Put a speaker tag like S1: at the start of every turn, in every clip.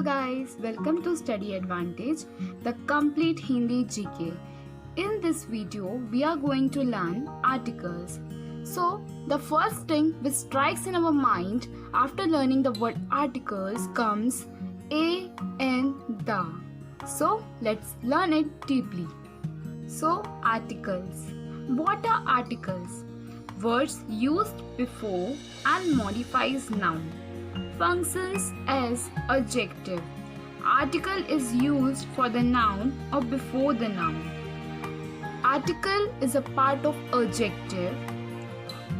S1: guys, welcome to Study Advantage, the complete Hindi GK. In this video, we are going to learn articles. So, the first thing which strikes in our mind after learning the word articles comes a and the. So, let's learn it deeply. So, articles. What are articles? Words used before and modifies noun. Functions as adjective. Article is used for the noun or before the noun. Article is a part of adjective.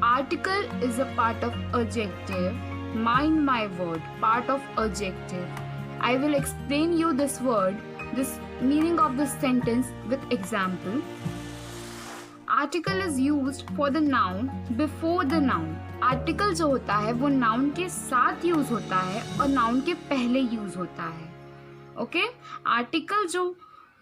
S1: Article is a part of adjective. Mind my word, part of adjective. I will explain you this word, this meaning of this sentence with example. Article is used for the noun before the noun. Article जो होता है वो noun के साथ use होता है और noun के पहले यूज होता है. ओके, आर्टिकल जो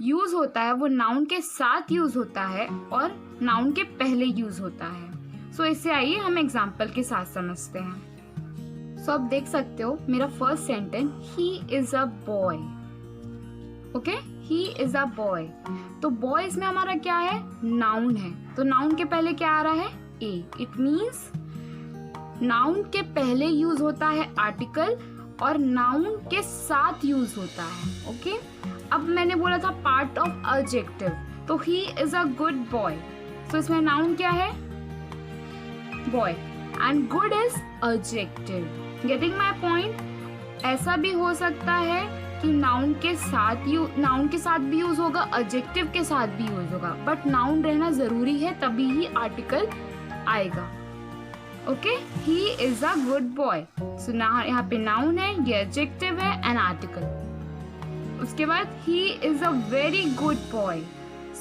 S1: यूज होता है वो नाउन के साथ यूज होता है और नाउन के पहले यूज होता है. सो इसे आइए हम एग्जाम्पल के साथ समझते हैं. सो आप देख सकते हो मेरा first sentence, he is a boy. Okay, he is a boy. तो बॉय इसमें हमारा क्या है? नाउन है. तो नाउन के पहले क्या आ रहा है? ए. इट मीन्स नाउन के पहले यूज होता है आर्टिकल और नाउन के साथ यूज होता है. ओके, अब मैंने बोला था पार्ट ऑफ एडजेक्टिव, तो he is a good boy. So इसमें नाउन क्या है? Boy. And good is adjective. Getting my point? ऐसा भी हो सकता है कि नाउन के साथ भी यूज होगा, एडजेक्टिव के साथ भी यूज होगा, बट नाउन रहना जरूरी है, तभी ही आर्टिकल आएगा. Okay, he is a good boy. So यहाँ पे नाउन है, ये एडजेक्टिव है एंड आर्टिकल. उसके बाद ही is a very good boy.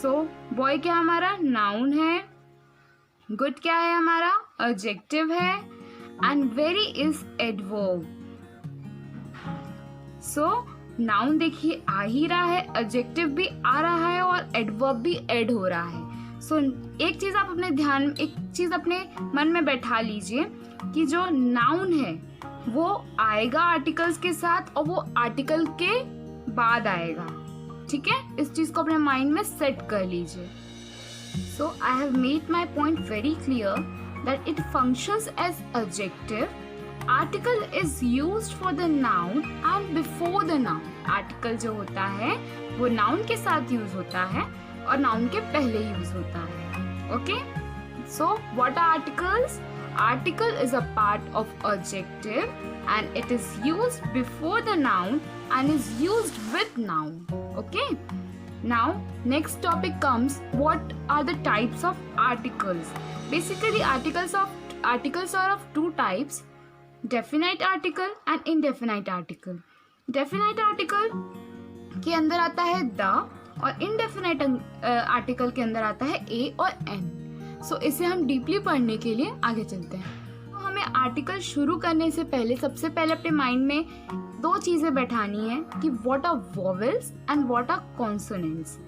S1: So boy क्या हमारा? नाउन है. गुड क्या है हमारा? एडजेक्टिव है. And very is adverb. So noun देखिए आ ही रहा है, एडजेक्टिव भी आ रहा है और एडवर्ब भी ऐड हो रहा है. सो एक चीज अपने मन में बैठा लीजिए कि जो नाउन है वो आएगा आर्टिकल्स के साथ और वो आर्टिकल के बाद आएगा. ठीक है, इस चीज को अपने माइंड में सेट कर लीजिए. So I have made my point very clear that it functions as adjective. Article is used for the noun and before the noun. Article जो होता है वो नाउन के साथ यूज होता है और नाउन के पहले यूज होता है. Okay, so what are articles? Article is a part of adjective and it is used before the noun and is used with noun. Okay, now next topic comes, what are the types of articles? Basically articles are of two types, definite article and indefinite article. Definite article के अंदर आता है the और indefinite article के अंदर आता है ए और एन. सो इसे हम डीपली पढ़ने के लिए आगे चलते हैं. तो हमें आर्टिकल शुरू करने से पहले सबसे पहले अपने माइंड में दो चीजें बैठानी है कि what are vowels and what are consonants.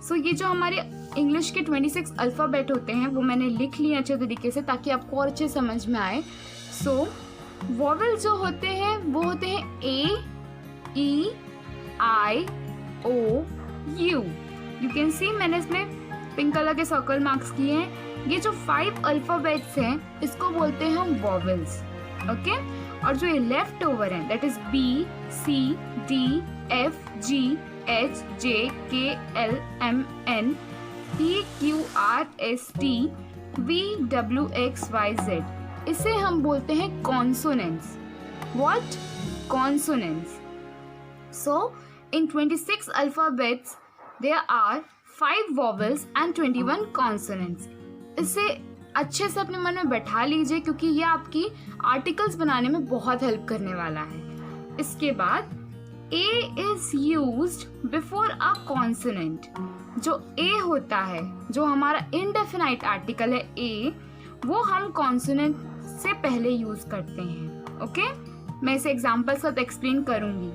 S1: So ये जो हमारे इंग्लिश के 26 अल्फाबेट होते हैं वो मैंने लिख लिए अच्छे तरीके से ताकि आपको और अच्छे समझ में आए. सो वोवेल जो होते हैं वो होते हैं ए, ई, आई, ओ, यू. यू कैन सी मैंने इसमें पिंक कलर के सर्कल मार्क्स किए हैं. ये जो 5 अल्फाबेट्स हैं इसको बोलते हैं हम वोवेल्स. ओके, और जो ये लेफ्ट ओवर है that is B, C, D, F, G, H, J, K, L, M, N, P, Q, R, S, T, V, W, X, Y, Z. इसे हम बोलते हैं consonants. What? Consonants. So in 26 alphabets there are 5 vowels and 21 consonants. इसे अच्छे से अपने मन में बैठा लीजिए क्योंकि ये आपकी आर्टिकल्स बनाने में बहुत हेल्प करने वाला है. इसके बाद a is used before a consonant. जो ए होता है, जो हमारा इनडेफिनाइट आर्टिकल है ए, वो हम कॉन्सोनेंट से पहले यूज करते हैं. ओके, मैं इसे एग्जांपल साथ एक्सप्लेन करूंगी.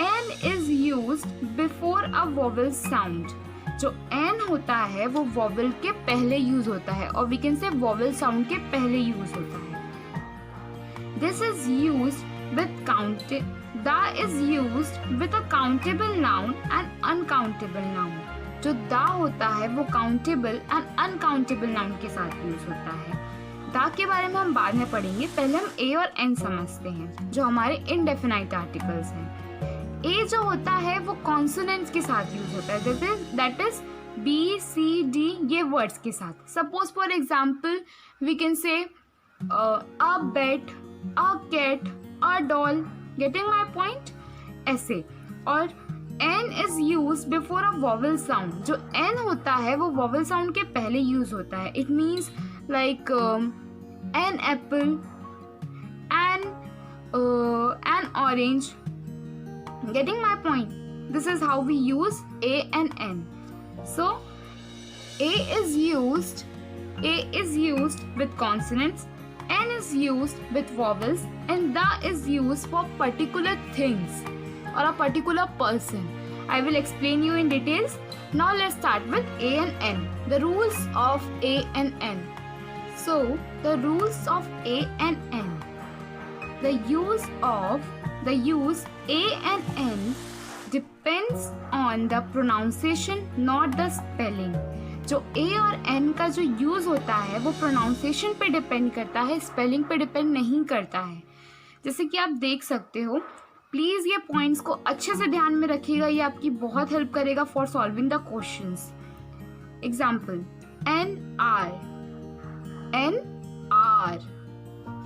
S1: An is used before a vowel sound. जो एन होता है वो वोवेल के पहले यूज होता है और we can say vowel sound के पहले यूज होता है. This is used with the is used with a countable noun and uncountable noun. जो द होता है वो काउंटेबल एंड अनकाउंटेबल नाउन के साथ यूज होता है। द के बारे में हम बाद में पढ़ेंगे, पहले हम ए और एन समझते हैं जो हमारे इनडेफिनाइट आर्टिकल्स हैं। ए जो होता है वो कॉन्सोनेंट्स के साथ यूज होता है, that is B C D ये वर्ड्स के साथ। Suppose for example we can say a bet, a cat, a doll, getting my point, ऐसे। और an is use before a vowel sound. जो एन होता है वो वॉवल साउंड के पहले यूज होता है। It means like an apple, an orange. Getting my point? This is how we use A and N. So A is used with consonants, N is used with vowels, and the is used for particular things or a particular person. I will explain you in details. Now let's start with A and N. The rules of A and N. So, the rules of A and N. The use A and N depends on the pronunciation, not the spelling. जो A और N का जो use होता है वो pronunciation पे depend करता है, स्पेलिंग पे डिपेंड नहीं करता है। जैसे कि आप देख सकते हो, प्लीज ये पॉइंट्स को अच्छे से ध्यान में रखिएगा, ये आपकी बहुत हेल्प करेगा for solving the questions. Example N R,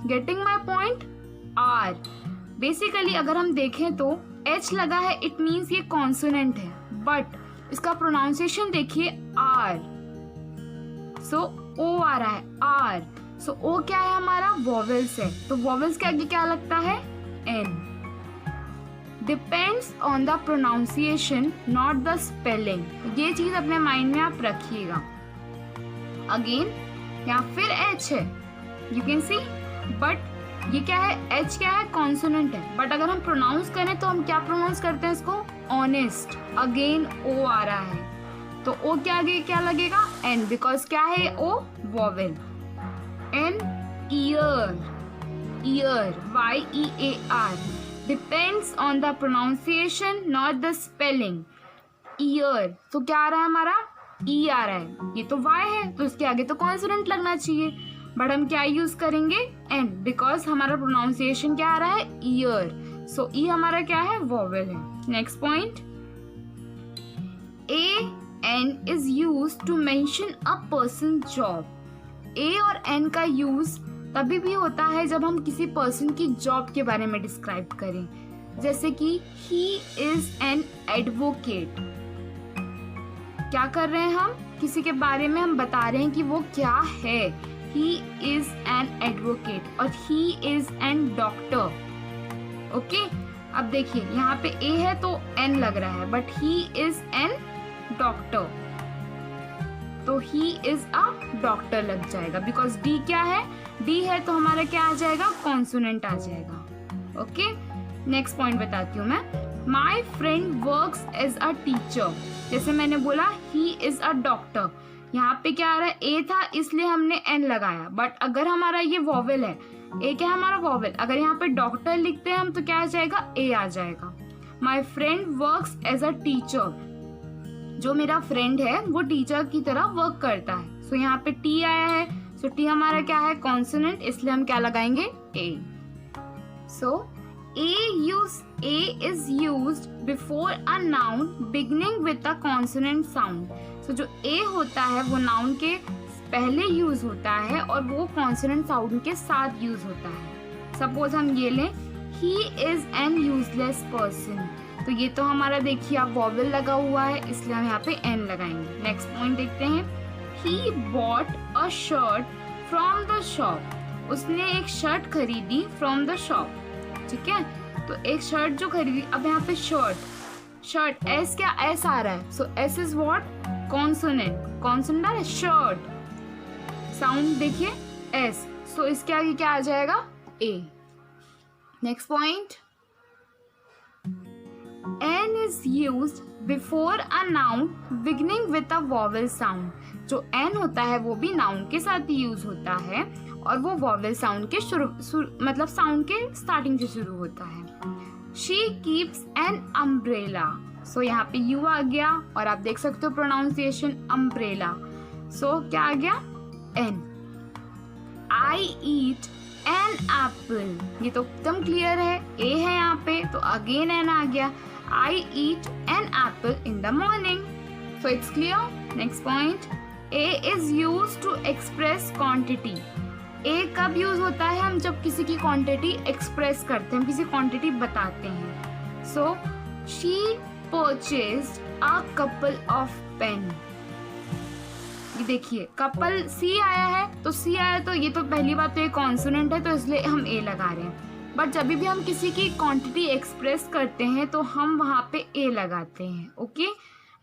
S1: getting my point, R। Basically अगर हम देखें तो H लगा है, इट मीन्स ये कॉन्सोनेंट है, बट इसका प्रोनाउंसिएशन देखिए R, सो O आ रहा है, R। सो O क्या है हमारा, वॉवेल्स है, तो वॉवेल्स के आगे क्या लगता है, N। Depends on the pronunciation not the spelling. ये चीज अपने माइंड में आप रखिएगा। अगेन यहाँ फिर H है, यू कैन सी, बट ये क्या है, H क्या है, कॉन्सोनेंट है, बट अगर हम प्रोनाउंस करें तो हम क्या प्रोनाउंस करते हैं इसको, ऑनेस्ट। अगेन O आ रहा है, तो O के आगे क्या लगेगा, N, बिकॉज क्या है O, vowel. N year, year, YEAR, depends on the pronunciation not the spelling. Year, तो क्या आ रहा है हमारा, ई आ रहा है, ये तो Y है तो इसके आगे तो कॉन्सोनेंट लगना चाहिए, बट हम क्या यूज करेंगे, N, बिकॉज हमारा प्रोनाउंसिएशन क्या आ रहा है, ईयर। सो ई हमारा क्या है, वॉवेल है। Next point, A N is use to mention a person job. A और N का यूज तभी भी होता है जब हम किसी पर्सन की जॉब के बारे में डिस्क्राइब करें, जैसे कि ही इज एन एडवोकेट। क्या कर रहे हैं हम, किसी के बारे में हम बता रहे हैं कि वो क्या है, ही इज एन एडवोकेट और he is an doctor. Okay, अब देखिए यहाँ पे ए है तो एन लग रहा है, but he is an doctor, तो ही इज अ डॉक्टर लग जाएगा, बिकॉज डी क्या है, डी है तो हमारा क्या आ जाएगा, कॉन्सोनेंट आ जाएगा। ओके, नेक्स्ट पॉइंट बताती हूँ मैं, my friend works as a teacher. जैसे मैंने बोला ही इज अ डॉक्टर, यहाँ पे क्या आ रहा है, ए था इसलिए हमने एन लगाया, बट अगर हमारा ये वॉवेल है, ए क्या है हमारा वॉवेल, अगर यहाँ पे डॉक्टर लिखते हैं हम तो क्या आ जाएगा, ए आ जाएगा। My friend works as a teacher, जो मेरा फ्रेंड है वो टीचर की तरह वर्क करता है, सो यहाँ पे टी आया है, सो टी हमारा क्या है, कॉन्सोनेंट, इसलिए हम क्या लगाएंगे, ए। सो A is used before a noun beginning with a consonant sound. So जो A होता है वो noun के पहले यूज होता है और वो consonant sound के साथ यूज होता है। Suppose हम ये लें, he is an useless person, तो ये तो हमारा देखिए आप vowel लगा हुआ है इसलिए हम यहाँ पे n लगाएंगे। नेक्स्ट पॉइंट देखते हैं, he bought a shirt from the shop. उसने एक शर्ट खरीदी from the shop, ठीक है, तो एक शर्ट जो खरीदी, अब यहाँ पे शर्ट एस क्या, एस आ रहा है, so S is what, consonant, consonant आ रहा है, शर्ट साउंड देखिए एस, सो इसके आगे क्या आ जाएगा, a. Next point, an is used before a noun beginning with a vowel sound. जो एन होता है वो भी नाउन के साथ ही यूज होता है और वो वॉवेल साउंड के मतलब साउंड के स्टार्टिंग से शुरू होता है। She keeps an umbrella. So यहाँ पे यू आ गया और आप देख सकते हो प्रोनाउंसिएशन अम्ब्रेला। सो क्या आ गया? An. I eat an apple, ये तो एकदम क्लियर है, ए है यहाँ पे तो अगेन एन आ गया। I eat an apple in the morning. So it's clear. Next point, a is use to express quantity. A कब यूज होता है? हम जब किसी की क्वांटिटी एक्सप्रेस करते हैं, हम किसी क्वांटिटी बताते हैं। So she purchased a couple of pen. ये देखिए कपल सी आया है, तो सी आया तो ये तो पहली बात तो ये कॉन्सोनेंट है तो इसलिए हम ए लगा रहे हैं। बट जब भी हम किसी की क्वांटिटी एक्सप्रेस करते हैं तो हम वहाँ पे ए लगाते हैं। Okay,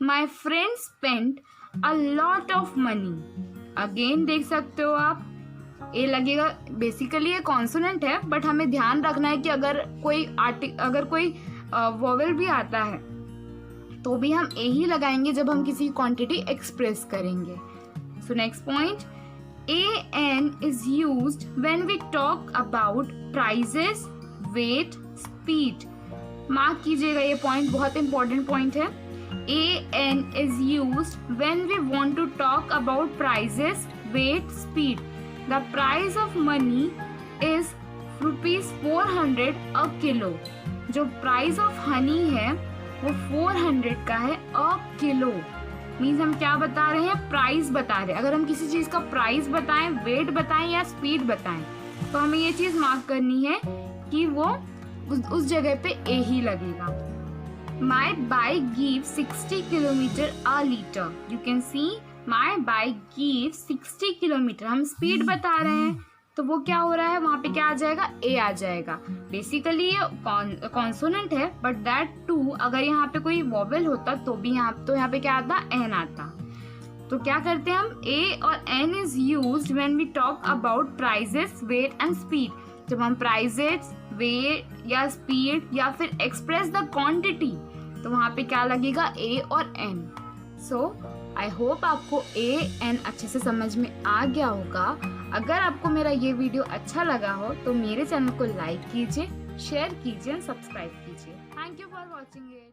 S1: my friend spent a lot of money. Again देख सकते हो आप ए लगेगा। बेसिकली ये कॉन्सोनेंट है बट हमें ध्यान रखना है कि अगर कोई वोवेल भी आता है तो भी हम ए ही लगाएंगे जब हम किसी क्वांटिटी एक्सप्रेस करेंगे। So next point, an is used when we talk about prices, weight, speed. Mark कीजिएगा, ये पॉइंट बहुत इंपॉर्टेंट पॉइंट है। an is used when we want to talk about prices, weight, speed. The price of money is ₹400 a kilo. जो price of honey है वो 400 का है अ kilo. Means हम क्या बता रहे हैं? प्राइस बता रहे हैं। अगर हम किसी चीज का प्राइस बताएं, वेट बताएं या स्पीड बताएं तो हमें ये चीज मार्क करनी है कि वो उस जगह पे ए ही लगेगा। My bike give 60 kilometre a litre. You can see my bike give 60 kilometre. हम स्पीड बता रहे हैं तो वो क्या हो रहा है? वहाँ पे क्या आ जाएगा? ए आ जाएगा। बेसिकली ये कॉन्सोनेंट है बट दैट टू अगर यहाँ पे कोई वॉवेल होता तो भी यहाँ पे क्या आता? एन आता। तो क्या करते हैं हम? ए और an is used when we talk about prices, weight and speed. जब हम प्राइजेस, वेट या स्पीड या फिर एक्सप्रेस द क्वांटिटी तो वहाँ पे क्या लगेगा? ए और एन। सो आई होप आपको ए एन अच्छे से समझ में आ गया होगा। अगर आपको मेरा ये वीडियो अच्छा लगा हो तो मेरे चैनल को लाइक कीजिए, शेयर कीजिए, सब्सक्राइब कीजिए। Thank you for watching it.